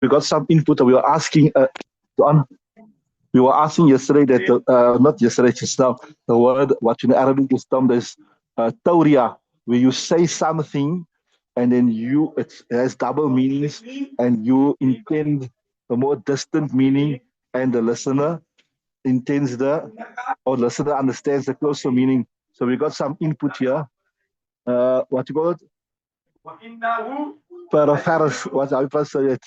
We got some input. We were asking we were asking yesterday that not yesterday, just now, the word what in Arabic is termed as tawriya, where you say something and then it has double meanings and you intend a more distant meaning and the listener intends or listener understands the closer meaning. So we got some input here. What you call it? Paraphorus. What how you pronounce it?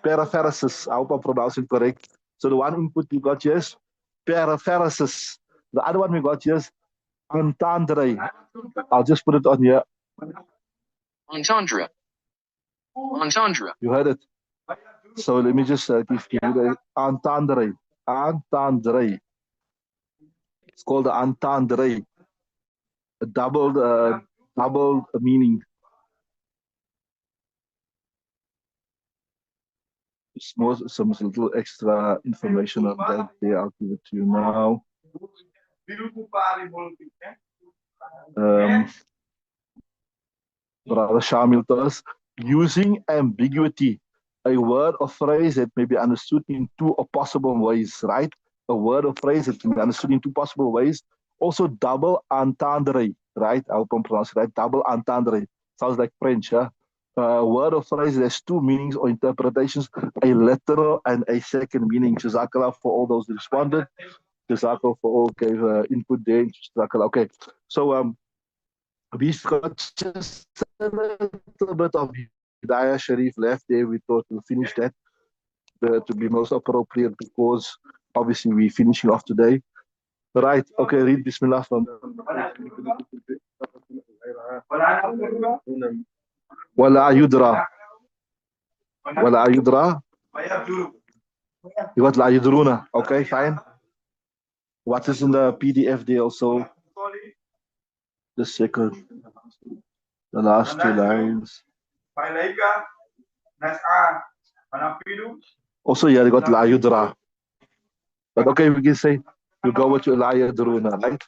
Paraphorosis. I hope I'm pronouncing correct. So the one input we got here is paraphorosis. The other one we got here is entendre. I'll just put it on here. Entendre. Entendre. You heard it. So let me just give you the entendre. Entendre. It's called the entendre. A double meaning. Some little extra information on that there. I'll give it to you now. Brother Shamil tells us, using ambiguity, a word or phrase that may be understood in two possible ways, right? A word or phrase that can be understood in two possible ways. Also, double entendre, right? I hope I'm pronouncing it right. Double entendre. Sounds like French, huh? A word or phrase that has two meanings or interpretations, a literal and a second meaning. Jazakallah for all those that responded. Jazakallah for all gave input there. Jazakallah. Okay. So, we've got just a little bit of Hidayah Sharif left there. We thought we'll finish that to be most appropriate because obviously we're finishing off today. Right. Okay, read Bismillah from Wala Yudra. Wala Yudra. You got La Yudruna. Okay, fine. What is in the PDF there also? The second, the last two lines. Also, yeah, they got La Yudra. But okay, we can say you go with your La Yudruna, right?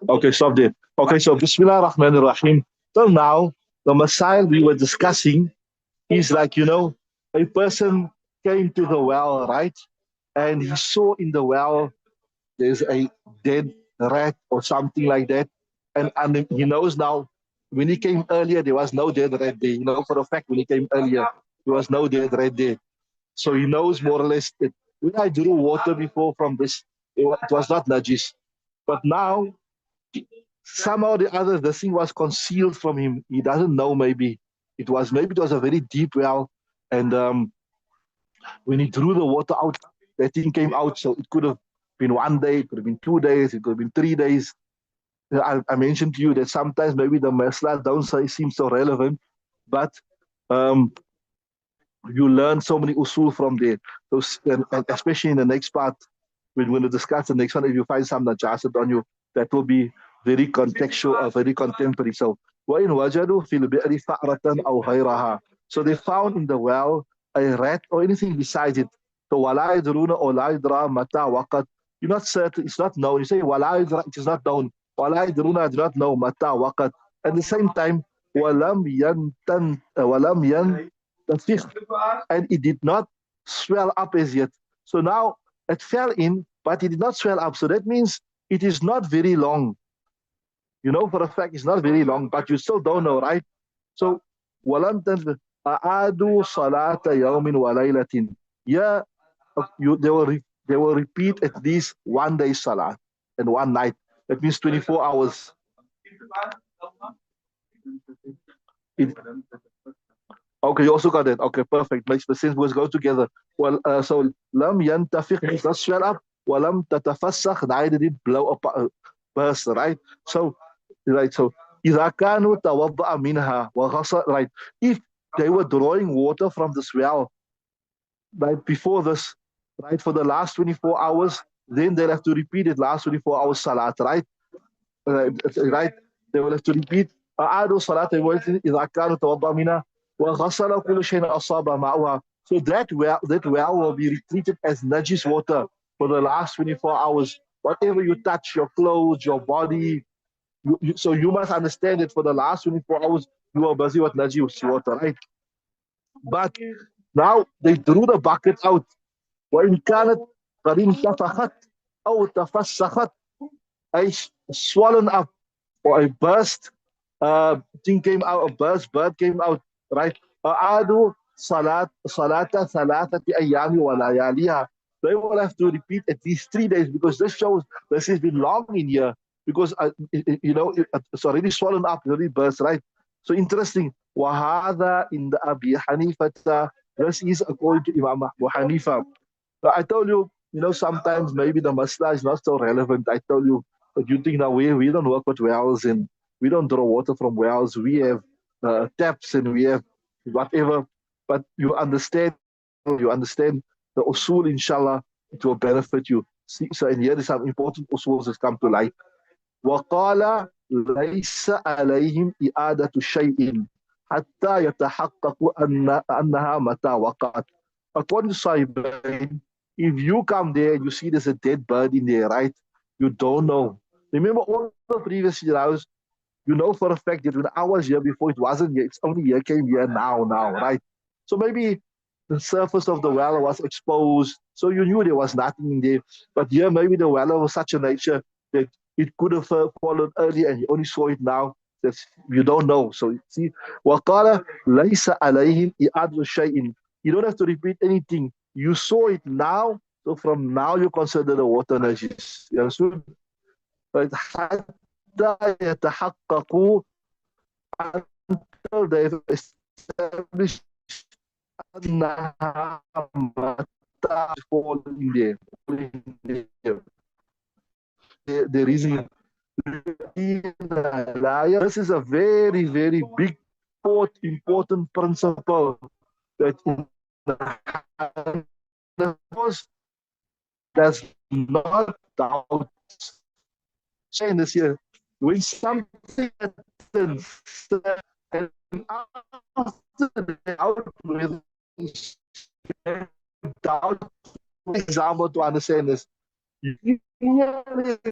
Okay, stop there. Okay, so Bismillah ar-Rahman ar-Rahim. Till now, the Messiah we were discussing is like, a person came to the well, right? And he saw in the well there's a dead rat or something like that. And he knows now when he came earlier, there was no dead rat there. You know, for a fact, when he came earlier, there was no dead rat there. So he knows more or less that when I drew water before from this, it was not najis. But now, somehow or the other, the thing was concealed from him. He doesn't know maybe. Maybe it was a very deep well. And when he drew the water out, that thing came out. So it could have been 1 day, it could have been 2 days, it could have been 3 days. I mentioned to you that sometimes maybe the masla don't seem so relevant, but you learn so many usul from there. And especially in the next part, when we discuss the next one, if you find some najasat on you, that will be very contextual, very contemporary. So, وَإِنْ وَجَدُوا فِي الْبِئْرِ فَأْرَةً أَوْ غَيْرَهَا. So they found in the well a rat or anything besides it. So وَلَا يَدْرُونَ أَوْ لَا يَدْرَى مَتَى وَقَدْ. You're not certain, it's not known. You say وَلَا يَدْرَى, it is not known. وَلَا يَدْرُونَ, I do not know. مَتَى وَقَدْ. At the same time, وَلَمْ يَنْتَفِخْ, and it did not swell up as yet. So now it fell in, but it did not swell up. So that means it is not very long. You know for a fact it's not very long, but you still don't know, right? So, وَلَمْ تَنْفِخْ أَعَادُوا صَلَاةَ يَوْمٍ وَلَيْلَةٍ. Yeah, they will repeat at least 1 day salah and 1 night. That means 24 hours. Okay, you also got that. Okay, perfect. Makes the sense. Words go together. Well, so lam yantafiq means not swell up. Walam tatafasakh, neither did blow up, burst. Right. So, right. So, إذا كانوا توضأ منها وغسل. Right. If they were drawing water from this well, right before this, right, for the last 24 hours, then they'll have to repeat it last 24 hours salat. Right. Right. They will have to repeat. أعادوا صلاة إذا كانوا توضأ منها وغسل كل شيء أصاب معها. So that well will be treated as najis water for the last 24 hours. Whatever you touch, your clothes, your body, so you must understand that for the last 24 hours, you are busy with najis water, right? But now they drew the bucket out. وإن كانت قد انتفخت أو تفسخت أي swollen up or a burst thing came out, a burst bird came out, right? أعادوا صلاة ثلاثة أيام ولياليها. They will have to repeat at least 3 days because this shows this has been long in here because it's already swollen up, already burst, right? So interesting. وهذا in the Abi Hanifa. This is according to Imam Abu Hanifa. So I told you, sometimes maybe the masla is not so relevant. I told you, but you think now we don't work with wells and we don't draw water from wells. We have taps and we have whatever. But you understand the usul, inshallah, it will benefit you. See, so and here is some important usuls that come to light. وقال ليس عليهم إعادة شيء حتى يتحققوا أنها متى وقعت. According to Sahibain, if you come there and you see there's a dead bird in there, right? You don't know. Remember all the previous years, you know for a fact that when I was here before, it wasn't here. It's only here, came here now, right? So maybe the surface of the well was exposed, so you knew there was nothing in there. But here, maybe the well was such a nature that it could have fallen earlier and you only saw it now. That's, you don't know. So see, وَقَالَ لَيْسَ عَلَيْهِمْ إِعَادُ شَيْءٍ. You don't have to repeat anything. You saw it now, so from now you consider the water najis. You understood? But حتى يتحققوا, until they've established أنها متى fall in there. The reason. This is a very, very big, important principle that in the course does not doubt. Saying this here, when something happens, and after the doubt, with doubt, for example, to understand this,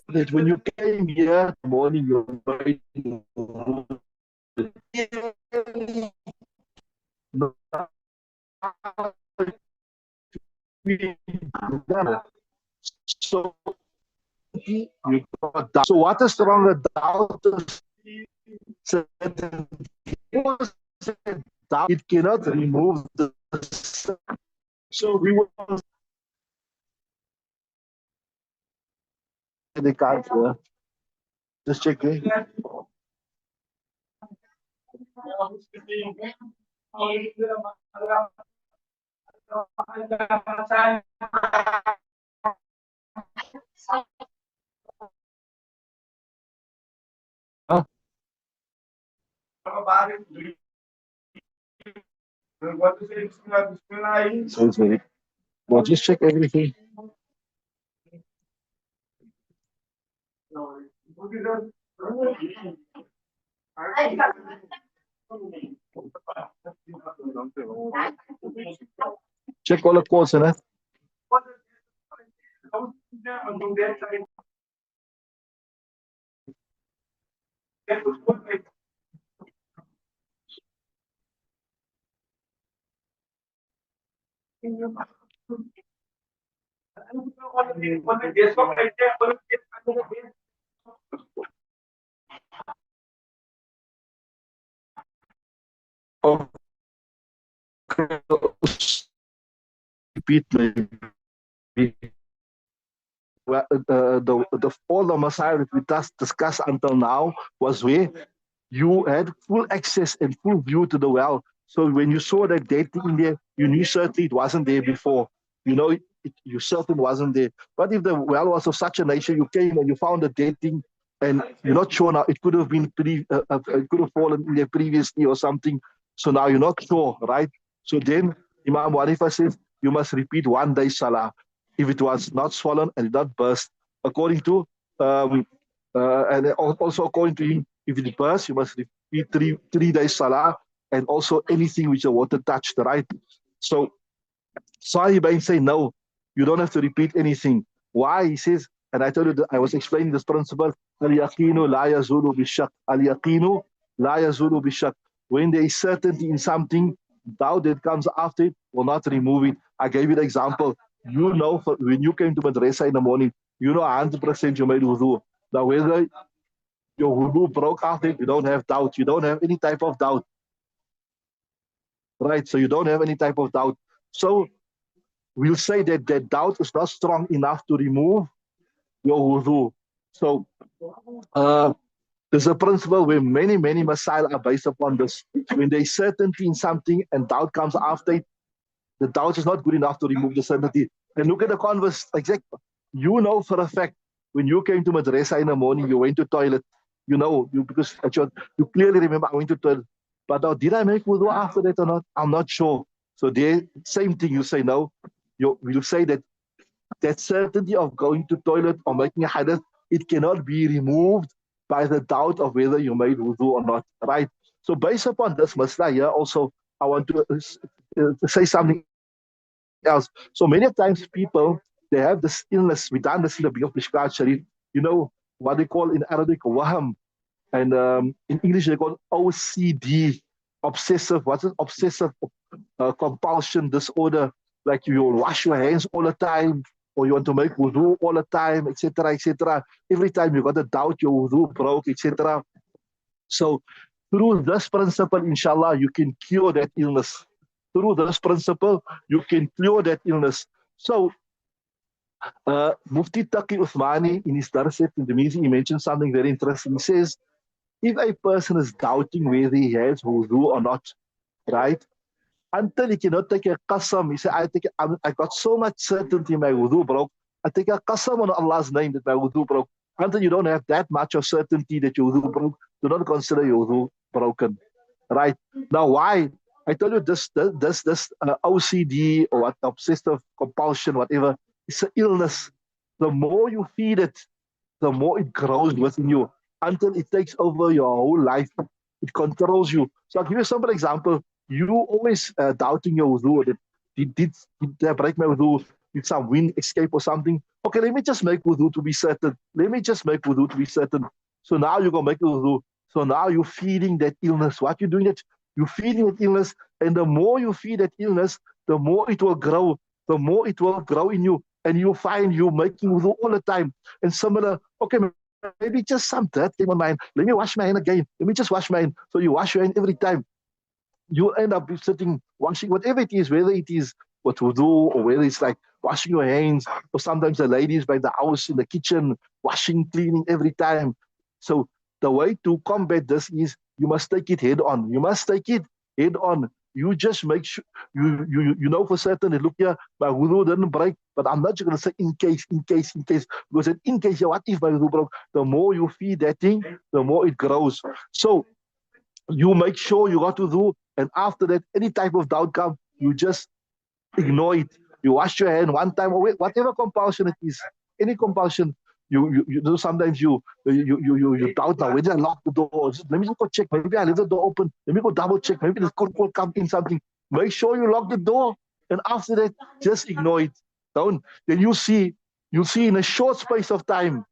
that when you came here in the morning, you're very so you got doubt. So what is stronger, doubt? Doubt, it cannot remove the. So we will. They can't. Just checking. Huh? So it's very. Well, just check everything. Check all the codes in it. Okay. Repeat maybe. Well, the all the Messiah that we just discussed until now was where you had full access and full view to the well. So when you saw that dead thing in there, you knew certainly it wasn't there before. You certain wasn't there. But if the well was of such a nature, you came and you found a dead thing, and you're not sure now, it could have been it could have fallen in there previously or something. So now you're not sure, right? So then Imam Warifa says you must repeat 1 day salah if it was not swollen and not burst, according to and also according to him, if it bursts, you must repeat three days salah, and also anything which the water touched, right? So Sahibain say, no, you don't have to repeat anything. Why? He says, and I told you that I was explaining this principle, al-yaqinu la yazulu bishak. Al-yaqinu la yazulu bishak. When there is certainty in something, doubt that comes after it will not remove it. I gave you the example. You know, when you came to madrasa in the morning, you know 100% you made wudu. Now, whether your wudu broke after it, you don't have doubt. You don't have any type of doubt. Right? So you don't have any type of doubt. So we'll say that that doubt is not strong enough to remove your wudu. So there's a principle where many masail are based upon this. When there's certainty in something and doubt comes after it, the doubt is not good enough to remove the certainty. And look at the converse. Exact. You know for a fact when you came to madrasa in the morning, you went to toilet. You know, because you clearly remember I went to toilet. But now, did I make wudu after that or not? I'm not sure. So there, same thing. You say no. You say that that certainty of going to toilet or making a hadith, it cannot be removed by the doubt of whether you made wudu or not, right? So based upon this masla here, also I want to say something else. So many times people, they have this illness. We done this in the beginning of Mishkat Sharif. You know what they call in Arabic waham, and in English they call OCD, obsessive. What's it? Obsessive compulsion disorder. Like you wash your hands all the time, or you want to make wudu all the time, etc., etc. Every time you got a doubt your wudu broke, etc. So through this principle, inshallah, you can cure that illness. Through this principle, you can cure that illness. So Mufti Taqi Uthmani in his darset in the meeting, he mentioned something very interesting. He says, if a person is doubting whether he has wudu or not, right? Until he cannot take a qasam, he said, I got so much certainty my wudu broke. I take a qasam on Allah's name that my wudu broke. Until you don't have that much of certainty that your wudu broke, do not consider your wudu broken. Right? Now, why? I tell you this OCD or what, obsessive compulsion, whatever, it's an illness. The more you feed it, the more it grows within you until it takes over your whole life. It controls you. So I'll give you a simple example. You always doubting your wudu. Did I break my wudu? Did some wind escape or something? Okay, let me just make wudu to be certain. Let me just make wudu to be certain. So now you're going to make wudu. So now you're feeding that illness. What you're doing that? You're feeding that illness. And the more you feed that illness, the more it will grow. The more it will grow in you. And you'll find you making wudu all the time. And similar, okay, maybe just some dirt came on my hand. Let me wash my hand again. Let me just wash my hand. So you wash your hand every time. You end up sitting, washing, whatever it is, whether it is what to do or whether it's like washing your hands, or sometimes the ladies by the house in the kitchen, washing, cleaning every time. So the way to combat this is you must take it head on. You must take it head on. You just make sure you know for certain that look here, my wudu didn't break, but I'm not just gonna say in case, because in case, what if my wudu broke? The more you feed that thing, the more it grows. So you make sure you got to do, and after that, any type of doubt come, you just ignore it. You wash your hand one time, or whatever compulsion it is, any compulsion. You know, sometimes you doubt now whether I lock the door. Just, let me just go check. Maybe I leave the door open. Let me go double check. Maybe the could come in something. Make sure you lock the door, and after that, just ignore it. Don't. Then you see in a short space of time,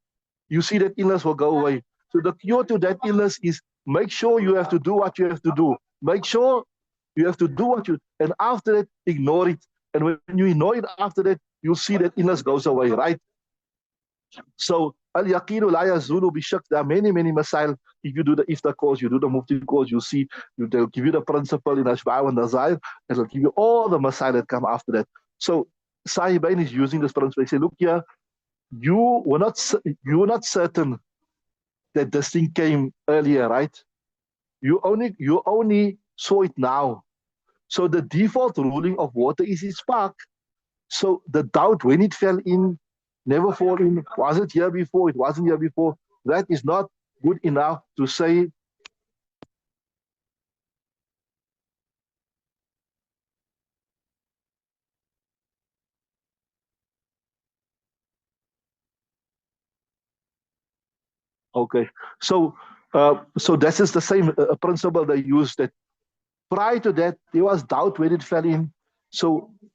you see that illness will go away. So the cure to that illness is make sure you have to do what you have to do. Make sure you have to do what you, and after that, ignore it. And when you ignore it after that, you'll see that illness goes away, right? So al-yaqinu la yazulu bi-shak. There are many masail. If you do the iftar course, you do the mufti course, you see, they'll give you the principle in Ashba'u and Nazair, and they'll give you all the masail that come after that. So Sahibain is using this principle. They say, look here, you were not certain that this thing came earlier, right? You only saw it now. So the default ruling of water is its spark. So the doubt when it fell in, never fall in, was it here before? It wasn't here before. That is not good enough to say. Okay, so that is the same principle they use, that prior to that there was doubt when it fell in. So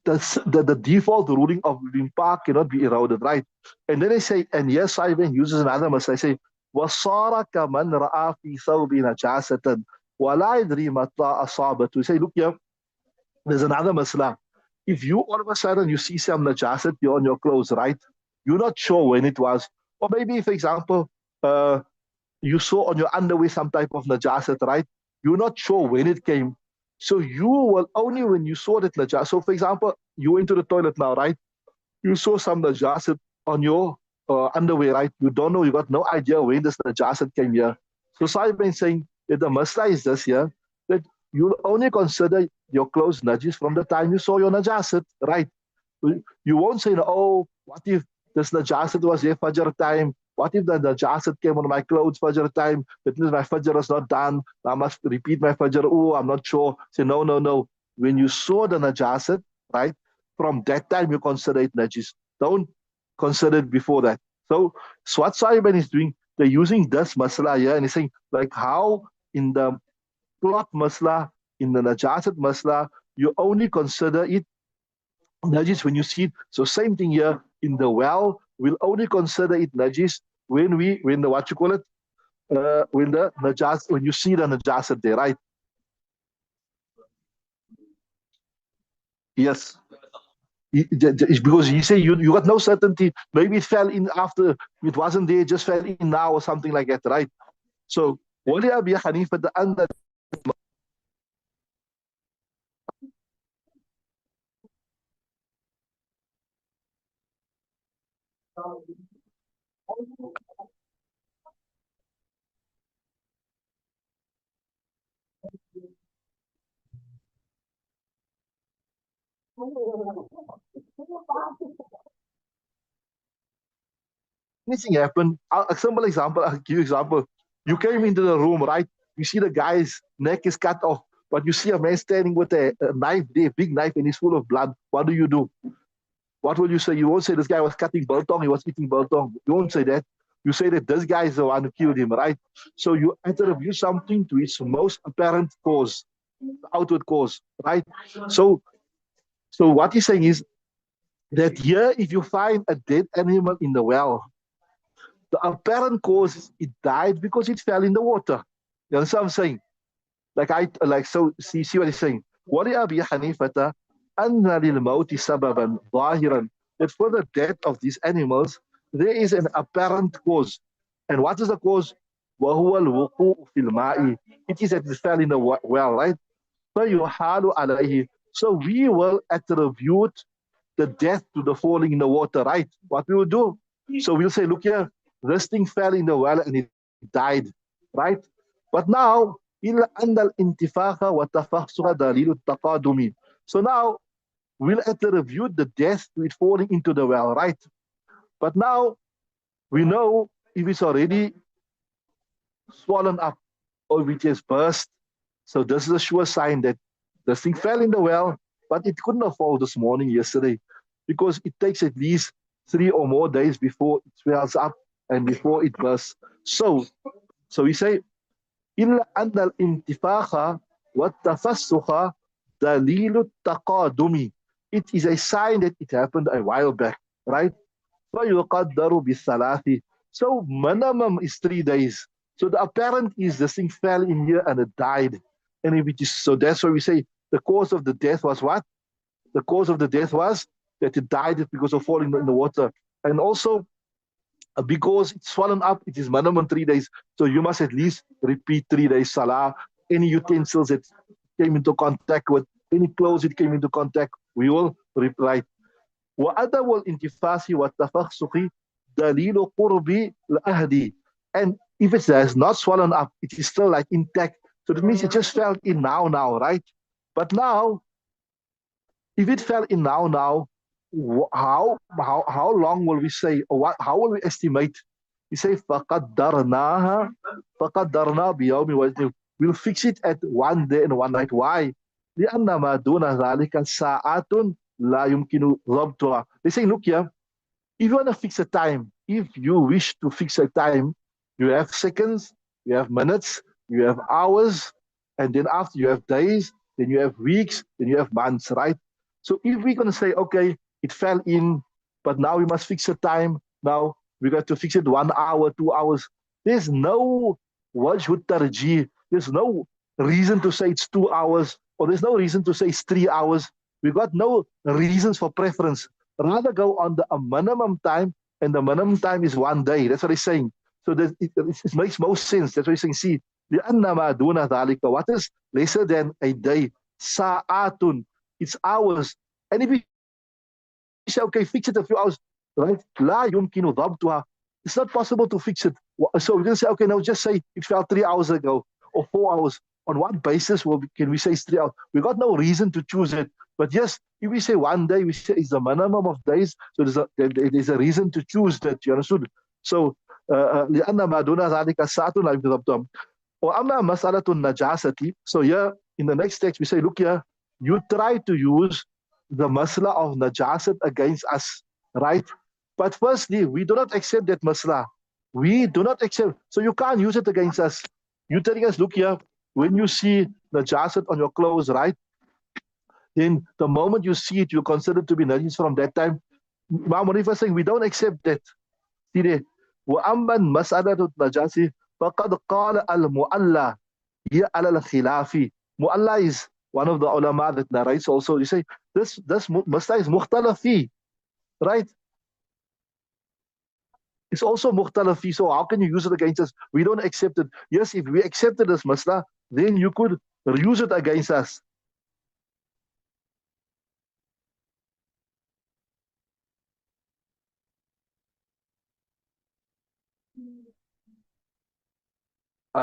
the default ruling of being park cannot be eroded, right? And then they say, and yes, I even uses another masla. I say, وَصَارَ كَمَنْ رَأَى فِي ثَوْبِ نَجَاسَةً وَلَا يَدْرِي مَتَى أَصَابَتْهُ. We say, look here, there's another masla. If you all of a sudden you see some najasat on your clothes, right? You're not sure when it was. Or maybe, for example, uh, you saw on your underwear some type of najasat, right? You're not sure when it came. So you will only when you saw that najasat. So for example, you went to the toilet now, right? You saw some najasat on your underwear, right? You don't know, you got no idea when this najasat came here. So Sahib been saying that the masla is this here, that you'll only consider your clothes najis from the time you saw your najasat, right? You won't say, oh, what if this najasat was here Fajr time? What if the najasat came on my clothes Fajr time? That means my Fajr is not done. I must repeat my Fajr. Oh, I'm not sure. Say, no, no, no. When you saw the najasat, right, from that time you consider it najis. Don't consider it before that. So what Sahiban is doing, they're using this masala here and he's saying, like how in the cloth masla, in the najasat masla, you only consider it najis when you see it. So same thing here in the well, we'll only consider it najis when the what you call it, when the najas when you see the najasat there, right? Yes. Because you say you got no certainty. Maybe it fell in after it wasn't there, it just fell in now or something like that, right? So ولي أبي حنيفة أن anything happened. A simple example, I'll give you example. You came into the room, right? You see the guy's neck is cut off, but you see a man standing with a knife there, big knife, and he's full of blood. What do you do? What will you say? You won't say this guy was cutting biltong, he was eating biltong. You won't say that. You say that this guy is the one who killed him, right? So you attribute something to its most apparent cause, outward cause, right? So so what he's saying is that here, if you find a dead animal in the well, the apparent cause is it died because it fell in the water. You understand what I'm saying? See what he's saying. ولأبي حنيفة أن للموت سببا ظاهرا, that for the death of these animals there is an apparent cause. And what is the cause? وهو الوقوع في الماء. It is that it fell in the well, right? فيحال عليه. So we will attribute the death to the falling in the water, right? What we will do? So we'll say, look here, this thing fell in the well and it died, right? But now, إلا أن الانتفاخ والتفحص دليل التقادم. So now we'll attribute the death to it falling into the well, right? But now we know if it's already swollen up or if it has burst. So this is a sure sign that the thing fell in the well, but it couldn't have fallen this morning, yesterday, because it takes at least 3 or more days before it swells up and before it bursts. So we say, إلا أن الانتفاخ والتفسخ دليل التقادم. It is a sign that it happened a while back, right? فيقدر بالثلاث. So minimum is 3 days. So the apparent is this thing fell in here and it died. And if it is so, that's why we say the cause of the death was what? The cause of the death was that it died because of falling in the water. And also because it's swollen up, it is minimum 3 days. So you must at least repeat 3 days salah. Any utensils that came into contact with, any clothes it came into contact, we will reply. وعدم الانتفاس والتفسخ دليل قرب الأهد. And if it has not swollen up, it is still like intact. So that means it just fell in now, right? But now, if it fell in now, how long will we say, or what? How will we estimate? We say فقدرناها فقدرنا بيوم وزن. We'll fix it at 1 day and 1 night. Why? لأن ما دون ذلك ساعات لا يمكن ضبطها. They say, look here, if you want to fix a time, if you wish to fix a time, you have seconds, you have minutes, you have hours, and then after you have days, then you have weeks, then you have months, right? So if we're going to say, okay, it fell in, but now we must fix the time. Now we got to fix it 1 hour, 2 hours. There's no wajhud tarjih. There's no reason to say it's 2 hours, or there's no reason to say it's 3 hours. We got no reasons for preference. Rather go on a minimum time, and the minimum time is 1 day. That's what he's saying. So it makes most sense. That's what he's saying. See, لأنما دون ذلك, what is lesser than a day? Sa'atun, it's hours. And if we say, okay, fix it a few hours, right? لا يمكن ضبطها. It's not possible to fix it. So we're going to say, okay, now just say it fell 3 hours ago or 4 hours. On what basis can we say it's 3 hours? We got no reason to choose it. But yes, if we say 1 day, we say it's the minimum of days. So there's a reason to choose that. You understood? So لأن ما دون ذلك ساعة لا يمكن ضبطها. وأما مسألة النجاسة. So here in the next text we say, look here, you try to use the masla of najasat against us, right? But firstly, we do not accept that masla. We do not accept. So you can't use it against us. You're telling us, look here, when you see najasat on your clothes, right? Then the moment you see it, you consider it to be najis from that time. Imam Hanifa is saying, we don't accept that. See there. وأما مسألة النجاسة فقد قال المؤلى هي على الخلاف. Mu'alla is one of the ulama that narrates also. You say this masla is mukhtalafi, right? It's also mukhtalafi. So how can you use it against us? We don't accept it. Yes, if we accepted this masla, then you could use it against us.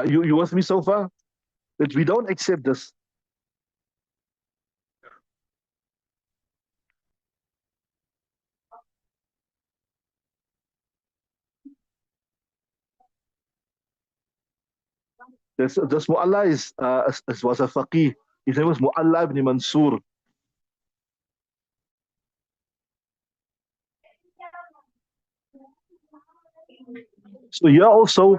You with me so far? That we don't accept this. This Mu'alla was a faqih. His name was Mu'alla ibn Mansur. So here also,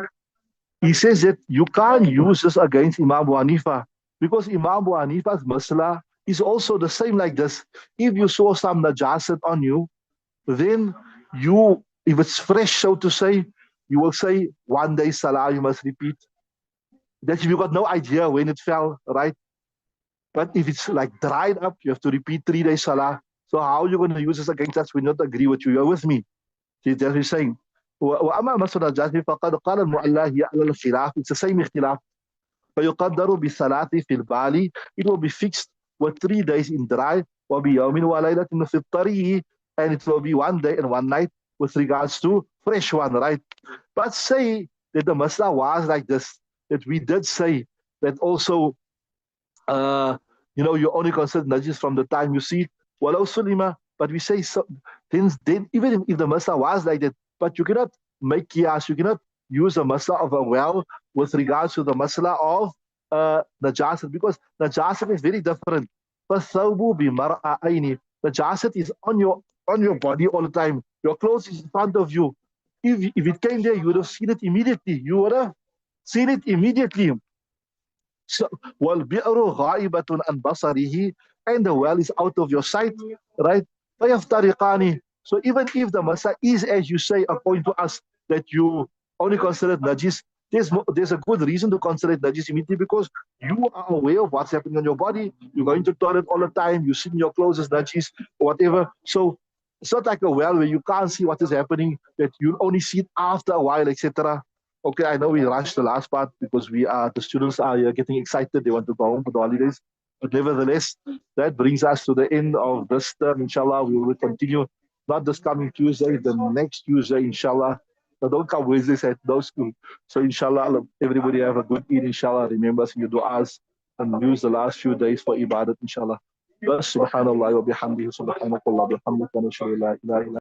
he says that you can't use this against Imam Abu Hanifa because Imam Abu Hanifa's masla is also the same like this. If you saw some najasat on you, then you, if it's fresh, so to say, you will say 1 day salah, you must repeat. That you got no idea when it fell, right? But if it's like dried up, you have to repeat 3 days salah. So how are you going to use this against us? We not agree with you. You're with me. See, that's what he's saying. وأما مسألة الجزم فقد قال المؤلى هي على الخلاف. It's the same اختلاف. فيقدر بالثلاث في البالي. It will be fixed with 3 days in dry. وبيوم وليلة في الطريق. And it will be 1 day and 1 night with regards to fresh one, right? But say that the masla was like this, that we did say that also, you only consider najis from the time you see it. Walau sulima, but we say so, then even if the masla was like that, but you cannot make qiyas, you cannot use the masla of a well with regards to the masla of najasat, because najasat is very different. فَالثَّوْبُ بِمَرْأَيْنِ. Najasat is on your body all the time. Your clothes is in front of you. If it came there, you would have seen it immediately. You would have seen it immediately. So, وَالْبِئْرُ غَائِبَةٌ عَنْ بَصَرِهِ, and the well is out of your sight, right? فَيَفْتَرِقَانِ. So even if the masa is, as you say, according to us, that you only consider it najis, there's a good reason to consider it najis immediately, because you are aware of what's happening on your body. You're going to toilet all the time. You see in your clothes as najis or whatever. So it's not like a well where you can't see what is happening, that you only see it after a while, etc. Okay, I know we rushed the last part because the students are getting excited. They want to go home for the holidays. But nevertheless, that brings us to the end of this term. Inshallah, we will continue, not this coming Tuesday, the next Tuesday, inshallah. But don't come Wednesdays at no school. So inshallah, everybody have a good Eid, inshallah. Remember us in your du'as and use the last few days for ibadat, inshallah. Subhanallah wa bihamdihi, subhanakallah wa bihamdika, nashhadu an la ilaha illa